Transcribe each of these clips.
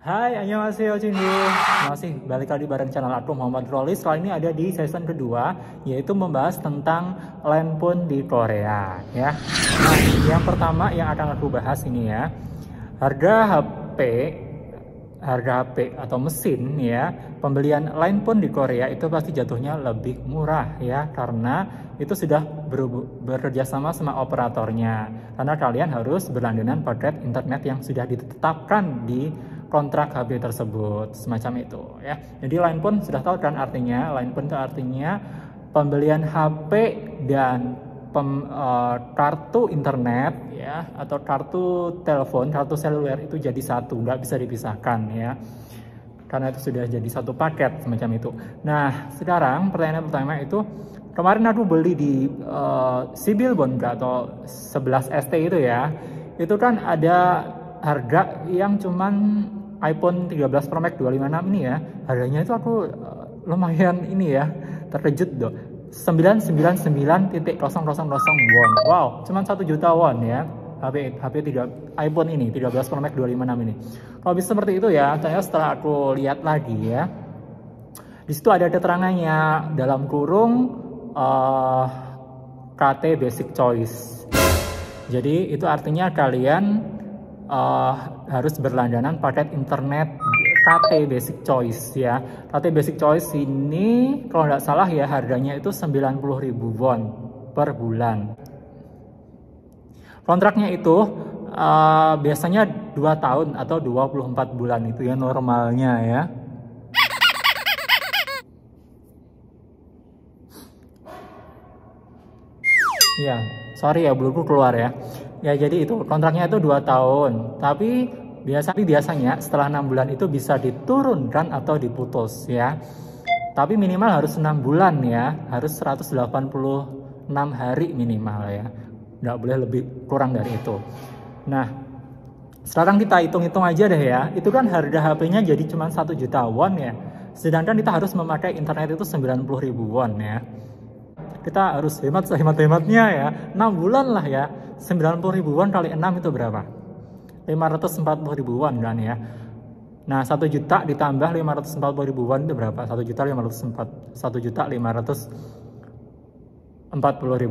Hai, annyeonghaseyo Cindu. Masih balik lagi bareng channel aku Muhammad Rolis. Kali ini ada di season kedua, yaitu membahas tentang handphone di Korea ya. Nah, yang pertama yang akan aku bahas ini ya, harga HP atau mesin ya, pembelian handphone di Korea itu pasti jatuhnya lebih murah ya, karena itu sudah bekerja sama operatornya. Karena kalian harus berlangganan paket internet yang sudah ditetapkan di kontrak HP tersebut, semacam itu ya. Jadi handphone sudah tahu kan artinya, handphone itu artinya pembelian HP dan kartu internet ya, atau kartu telepon, kartu seluler itu jadi satu, nggak bisa dipisahkan ya, karena itu sudah jadi satu paket semacam itu. Nah, sekarang pertanyaan pertama itu, kemarin aku beli di Sibilbon atau 11 ST itu ya, itu kan ada harga yang cuman iPhone 13 Pro Max 256 ini ya, harganya itu aku lumayan ini ya, terkejut doh, 999.000 won. Wow, cuman 1 juta won ya. iPhone ini 13 Pro Max 256 ini. Kalau bisa seperti itu ya, ternyata setelah aku lihat lagi ya, di situ ada keterangannya dalam kurung KT Basic Choice. Jadi itu artinya kalian harus berlangganan paket internet KT Basic Choice ya. KT Basic Choice ini kalau nggak salah ya, harganya itu 90.000 won per bulan. Kontraknya itu biasanya 2 tahun atau 24 bulan itu ya normalnya ya. Ya, sorry ya buluku keluar ya. Ya, jadi itu kontraknya itu 2 tahun. Tapi biasanya setelah 6 bulan itu bisa diturunkan atau diputus ya. Tapi minimal harus 6 bulan ya, harus 186 hari minimal ya. Nggak boleh lebih kurang dari itu. Nah, sekarang kita hitung-hitung aja deh ya. Itu kan harga HP-nya jadi cuma 1 juta won ya. Sedangkan kita harus memakai internet itu 90.000 won ya. Kita harus hemat sehemat-hematnya ya, 6 bulan lah ya, 90.000 won kali 6 itu berapa? 540.000 won kan ya. Nah, 1 juta ditambah 540.000 won itu berapa? 1.540.000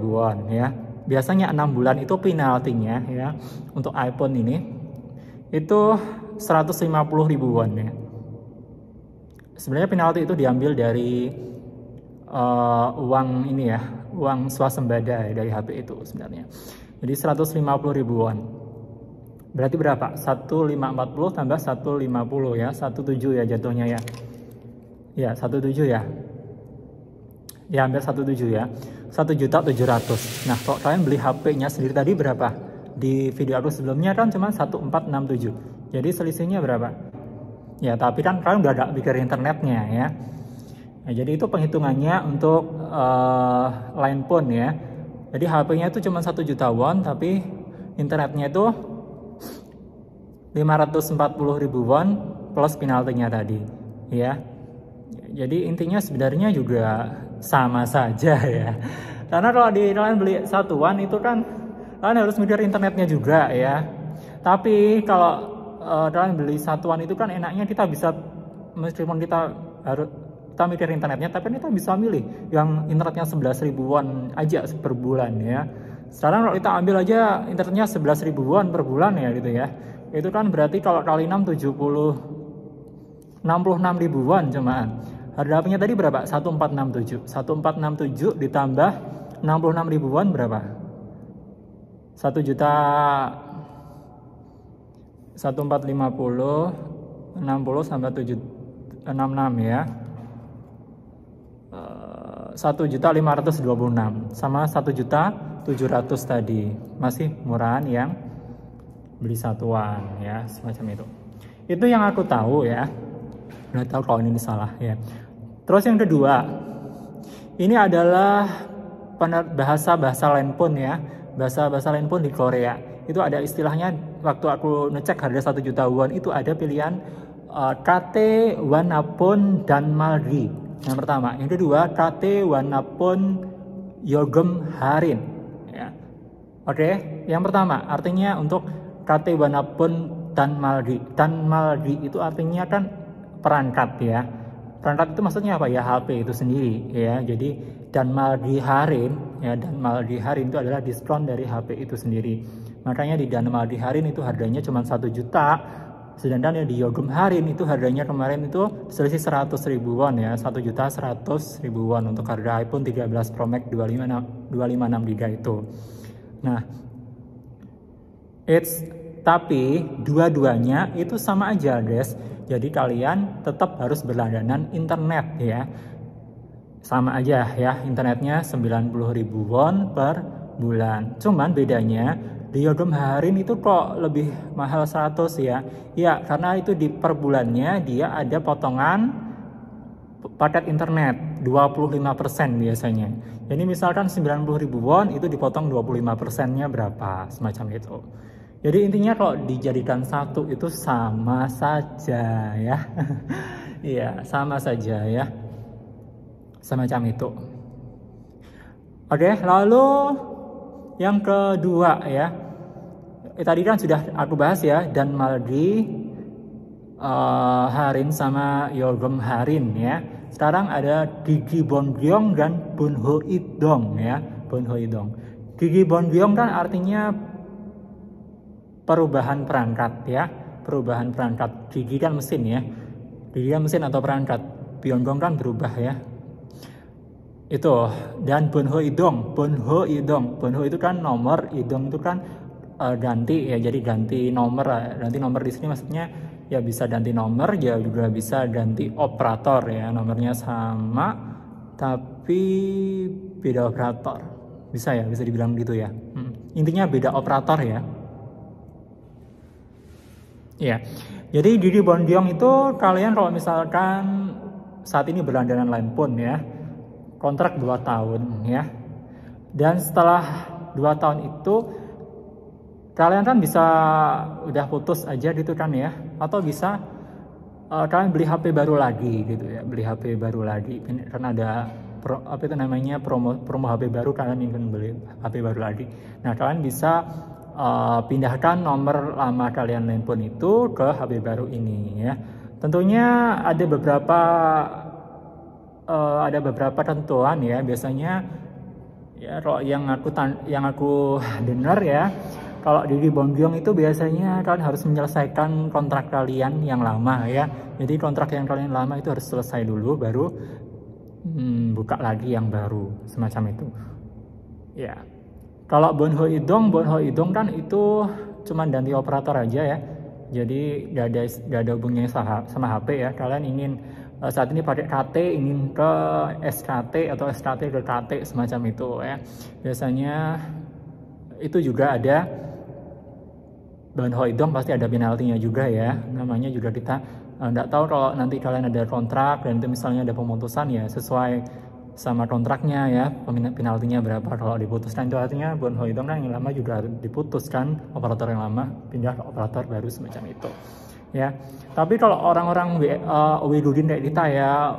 won ya. Biasanya 6 bulan itu penaltinya ya, untuk iPhone ini itu 150.000 won ya. Sebenarnya penalti itu diambil dari uang ini ya, uang swasembada dari HP itu sebenarnya. Jadi 150.000 won. Berarti berapa? 1.540 tambah 150 ya, 17 ya jatuhnya ya. Ya, 17 ya. Ya, hampir 17 ya. 1.700.000. Nah, kalau kalian beli HP-nya sendiri tadi berapa? Di video aku sebelumnya kan cuma 1.467. Jadi selisihnya berapa? Ya, tapi kan kalian udah ada pikir internetnya ya. Nah, jadi itu penghitungannya untuk handphone ya. Jadi HP-nya itu cuma 1 juta won, tapi internetnya itu 540.000 won plus penaltinya tadi ya. Jadi intinya sebenarnya juga sama saja ya. Karena kalau kalian beli satuan itu kan kalian harus mikir internetnya juga ya. Tapi kalau kalian beli satuan itu kan enaknya kita bisa, meskipun kita mikir internetnya, tapi kita bisa milih yang internetnya 11.000 won aja per bulan ya. Sekarang kalau kita ambil aja internetnya 11.000 won per bulan ya gitu ya. Itu kan berarti kalau kali 6 66.000 won cuman. Harga HP-nya tadi berapa? 1.467. 1.467 ditambah 66.000 won berapa? 1 juta 1.450 60 sampai 766 ya. 1.526 sama 1.700.000 tadi, masih murahan yang beli satuan ya, semacam itu. Itu yang aku tahu ya. Nggak tahu kalau ini salah ya. Terus yang kedua, ini adalah bahasa handphone ya, bahasa handphone di Korea. Itu ada istilahnya, waktu aku ngecek harga 1 juta won itu ada pilihan KT Wanapon dan Malri. Yang pertama, yang kedua KT Wanapon Yogem Harin ya. Oke, yang pertama artinya untuk KT Wanapon Danmaldi. Danmaldi itu artinya kan perangkat ya. Perangkat itu maksudnya apa ya? HP itu sendiri ya. Jadi Danmaldi Harin ya, Danmaldi Harin itu adalah diskon dari HP itu sendiri. Makanya di Danmaldi Harin itu harganya cuma 1 juta. Sedangkan di Yogem Harin itu harganya kemarin itu selisih 100 ribu won ya, 1 juta 100 ribu won untuk harga iPhone 13 Pro Max 256GB itu. Nah, tapi dua-duanya itu sama aja guys. Jadi kalian tetap harus berlangganan internet ya. Sama aja ya, internetnya 90 ribu won per bulan. Cuman bedanya di Yogem Harin itu kok lebih mahal 100 ya. Ya, karena itu di per bulannya dia ada potongan paket internet 25% biasanya. Jadi misalkan 90 ribu won itu dipotong 25%-nya berapa, semacam itu. Jadi intinya kalau dijadikan satu itu sama saja ya. Iya, sama saja ya. Semacam itu. Oke, lalu yang kedua ya. Tadi kan sudah aku bahas ya, Danmaldi Harin sama Yogem Harin ya. Sekarang ada Gigi Bongyong dan Bunho Idong ya, Bunho Idong. Gigi Bongyong kan artinya perubahan perangkat ya, perubahan perangkat. Gigi kan mesin ya, gigi kan mesin atau perangkat. Byonggong kan berubah ya. Itu. Dan Bunho Idong, Bunho Idong, Bunho itu kan nomor, Idong itu kan ganti ya, jadi ganti nomor. Ganti nomor di sini maksudnya ya bisa ganti nomor, ya juga bisa ganti operator ya, nomornya sama tapi beda operator. Bisa ya, bisa dibilang gitu ya. Intinya beda operator ya. Ya, jadi Gigi Bongyong itu kalian kalau misalkan saat ini berlangganan line phone ya, kontrak 2 tahun ya, dan setelah 2 tahun itu kalian kan bisa udah putus aja gitu kan ya, atau bisa kalian beli HP baru lagi gitu ya, beli HP baru lagi karena ada promo HP baru, kalian ingin beli HP baru lagi. Nah, kalian bisa pindahkan nomor lama kalian handphone itu ke HP baru ini ya. Tentunya ada beberapa ketentuan ya. Biasanya ya kalau yang aku dengar ya, kalau di Bongyong itu biasanya kalian harus menyelesaikan kontrak kalian yang lama ya. Jadi kontrak yang kalian lama itu harus selesai dulu, baru buka lagi yang baru, semacam itu ya. Kalau Bunho Idong kan itu cuma ganti operator aja ya. Jadi gak ada hubungannya sama HP ya. Kalian ingin saat ini pakai KT, ingin ke SKT atau SKT ke KT, semacam itu ya. Biasanya itu juga ada Bunho Idong, pasti ada penaltinya juga ya. Namanya juga kita nggak tahu, kalau nanti kalian ada kontrak dan itu misalnya ada pemutusan ya, sesuai sama kontraknya ya, penaltinya berapa. Kalau diputuskan itu artinya Bunho Idong kan yang lama juga diputuskan, operator yang lama pindah ke operator baru, semacam itu ya. Tapi kalau orang-orang Widudin kayak kita ya,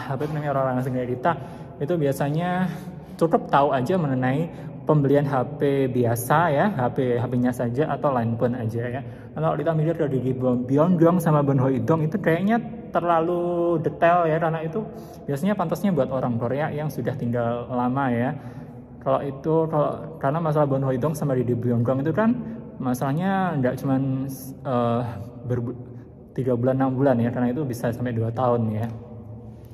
apa namanya, orang-orang asing kayak kita, itu biasanya cukup tahu aja mengenai pembelian HP biasa ya, HP-nya saja atau line phone aja ya. Kalau kita mikir dari Gigi Bongyong sama Bunho Idong itu kayaknya terlalu detail ya, karena itu biasanya pantasnya buat orang Korea yang sudah tinggal lama ya. Karena masalah Bunho Idong sama Gigi Bongyong itu kan masalahnya nggak cuma 3 bulan 6 bulan ya, karena itu bisa sampai 2 tahun ya,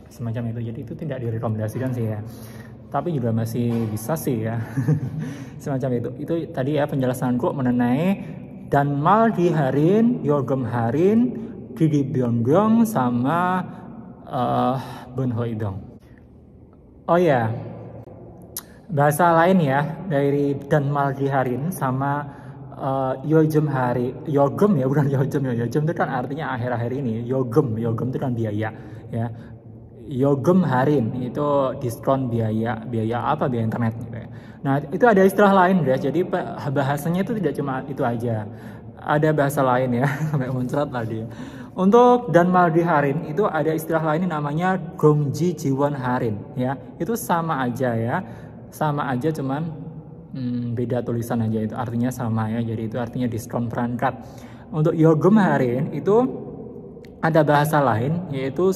semacam itu. Jadi itu tidak direkomendasikan sih ya, tapi juga masih bisa sih ya. Semacam itu tadi ya penjelasanku mengenai Danmaldi Harin, Yogem Harin, Gigi Bongyong sama Bunho Idong. Oh ya, bahasa lain ya dari Danmaldi Harin sama Yogem ya, bukan Yogem ya. Yogem itu kan artinya akhir-akhir ini. Yogem itu kan biaya ya. Yogem Harin itu diskon biaya apa, biaya internet gitu ya. Nah, itu ada istilah lain guys. Jadi bahasanya itu tidak cuma itu aja, ada bahasa lain ya. Sampai muncrat tadi. Untuk Danmaldi Harin itu ada istilah lain namanya Gongji Jiwon Harin ya. Itu sama aja ya, cuman beda tulisan aja, itu artinya sama ya. Jadi itu artinya diskon perangkat. untuk Yogum Harin itu ada bahasa lain yaitu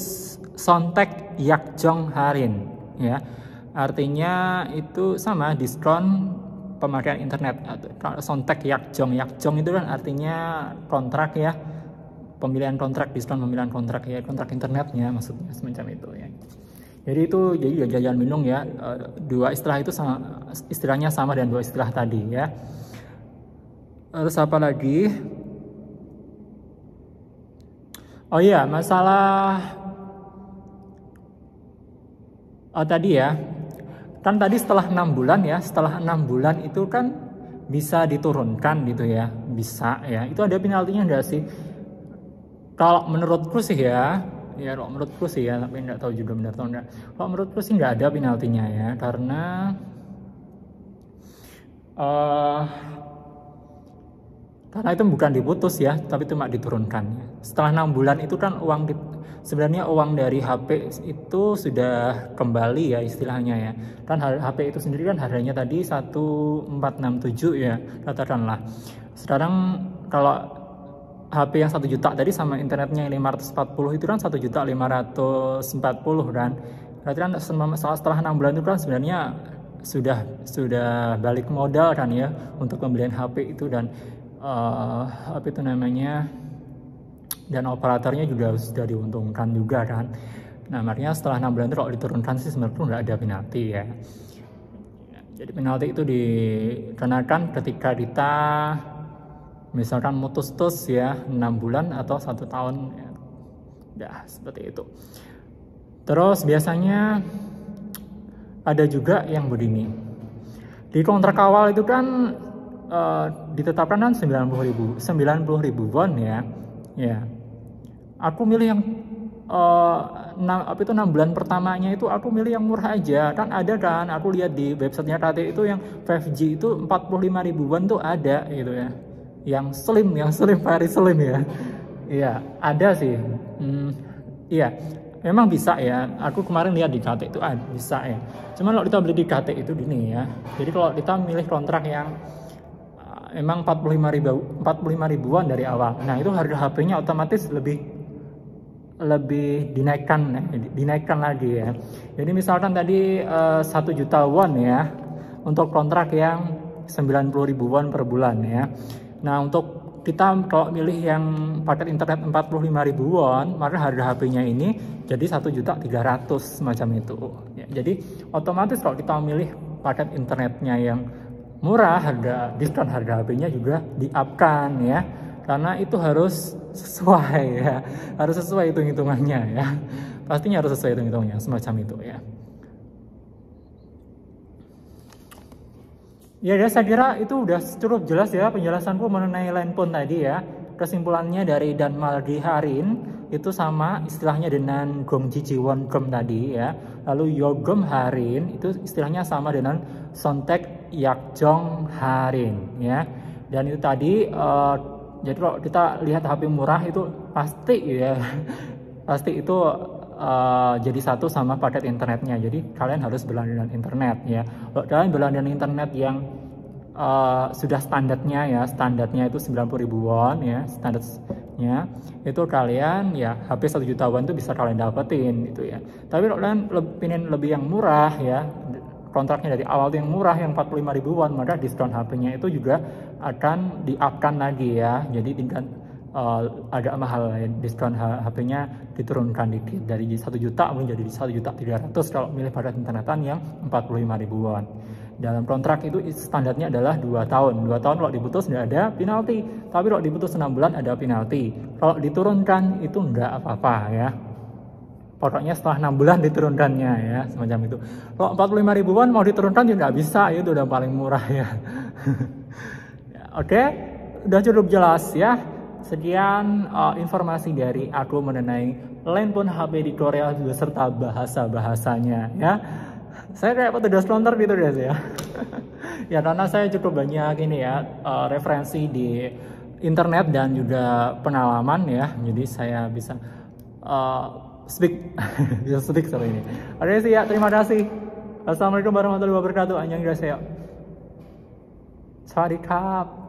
Sontek Yakjong Harin ya. Artinya itu sama diskon pemakaian internet. Sontek Yakjong. Yakjong itu kan artinya kontrak ya. Pemilihan kontrak, diskon pemilihan kontrak ya, kontrak internetnya maksudnya semacam itu ya. Jadi itu jajan minum ya. Dua istilah itu sama, istilahnya sama dan dua istilah tadi ya. Terus apa lagi? Oh iya, masalah tadi ya. Kan tadi setelah 6 bulan ya, setelah 6 bulan itu kan bisa diturunkan gitu ya. Bisa ya. Itu ada penaltinya enggak sih? Kalau menurutku sih ya kalau menurutku sih ya, tapi enggak tahu juga benar atau enggak. Kalau menurutku sih enggak ada penaltinya ya, karena itu bukan diputus ya, tapi cuma diturunkan. Setelah 6 bulan itu kan sebenarnya uang dari HP itu sudah kembali ya istilahnya ya. Kan HP itu sendiri kan harganya tadi 1467 ya, katakanlah. Sekarang kalau HP yang 1 juta tadi sama internetnya yang 540 itu kan 1.540 kan. Berarti kan setelah 6 bulan itu kan sebenarnya sudah balik modal kan ya untuk pembelian HP itu, dan apa itu namanya, dan operatornya juga sudah diuntungkan juga kan. Nah makanya setelah 6 bulan itu kalau diturunkan sih sebenarnya nggak ada penalti ya. Jadi penalti itu dikenakan ketika kita misalkan mutus ya 6 bulan atau 1 tahun ya. Udah seperti itu. Terus biasanya ada juga yang begini, di kontrak awal itu kan ditetapkan kan 90.000 won ya. Aku milih yang 6 bulan pertamanya itu aku milih yang murah aja. Kan ada kan, aku lihat di websitenya KT itu yang 5G itu 45.000 won tuh ada gitu ya. Yang slim, very slim ya. Iya, ada sih. Iya, memang bisa ya. Aku kemarin lihat di KT itu bisa ya. Cuman kalau kita beli di KT itu gini ya. Jadi kalau kita milih kontrak yang emang 45.000-an dari awal. Nah, itu harga HP-nya otomatis lebih dinaikkan lagi ya. Jadi misalkan tadi 1 juta won ya untuk kontrak yang 90.000 won per bulan ya. Nah, untuk kita kalau milih yang paket internet 45.000 won, maka harga HP-nya ini jadi 1.300.000 semacam itu. Ya, jadi otomatis kalau kita milih paket internetnya yang murah, diskon harga HP-nya juga di-up-kan ya. Karena itu harus sesuai ya. Harus sesuai hitung-hitungannya ya. Pastinya harus sesuai hitung-hitungannya semacam itu ya. Ya, saya kira itu udah cukup jelas ya penjelasanku mengenai Lanepon tadi ya. Kesimpulannya dari Dan Maldi Harin itu sama istilahnya dengan Gongji Jiwon Gom tadi ya. Lalu Yogum Harin itu istilahnya sama dengan Sontek Yakjong Harin ya. Dan itu tadi jadi kalau kita lihat HP murah itu pasti ya pasti itu jadi satu sama paket internetnya. Jadi kalian harus berlangganan internet ya. Kalau kalian berlangganan internet yang sudah standarnya itu 90.000 won ya, standarnya itu kalian ya HP 1 juta won itu bisa kalian dapetin gitu ya. Tapi kalau kalian ingin lebih yang murah ya, kontraknya dari awal yang murah yang 45.000 won, maka diskon HP-nya itu juga akan di-up-kan lagi ya. Jadi tingkat agak mahal ya, diskon HP-nya diturunkan dikit dari 1 juta mungkin jadi 1.300.000 kalau milih paket internetan yang 45.000 won. Dalam kontrak itu standarnya adalah 2 tahun. 2 tahun kalau diputus nggak ada penalti, tapi kalau diputus 6 bulan ada penalti. Kalau diturunkan itu nggak apa-apa ya. Pokoknya setelah 6 bulan diturunkannya ya, semacam itu. Kalau 45.000 won mau diturunkan juga nggak bisa, itu udah paling murah ya. Oke, udah cukup jelas ya. Sekian informasi dari aku mengenai Lanepon HP di Korea beserta bahasa-bahasanya ya. Saya kayak petugas counter gitu guys ya. Ya karena saya cukup banyak ini ya referensi di internet dan juga pengalaman ya. Jadi saya bisa bisa speak soal ini. Oke sih ya, terima kasih. Assalamualaikum warahmatullahi wabarakatuh. Annyeonghaseyo. Sawadee krap.